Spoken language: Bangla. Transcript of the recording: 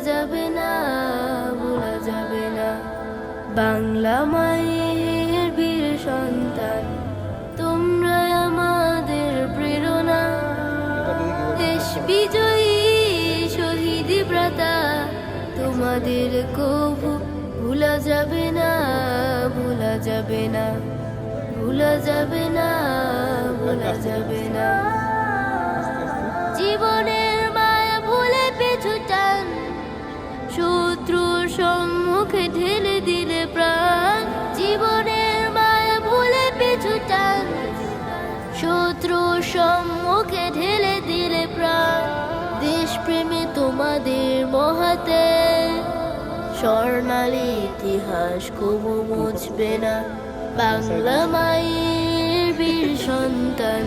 যাবে না, ভোলা যাবে না। বাংলা মায়ের বীর সন্তান, তোমরা আমাদের প্রেরণা। দেশ বিজয়ী শহীদ ভ্রাতা, তোমাদের কভু ভোলা যাবে না, ভোলা যাবে না, ভোলা যাবে না, ভোলা যাবে না। জীবনের মায়া ভুলে পিছু টান, শত্রুর সম্মুখে ঢেলে দিলে প্রাণ। জীবনের মায়া ভুলে পিছু টান, শত্রুর সম্মুখে ঢেলে দিলে প্রাণ। দেশপ্রেমে তোমাদের মহাতে, স্বর্ণালী ইতিহাস কবু মুছবে না। বাংলা মায়ের বীর সন্তান,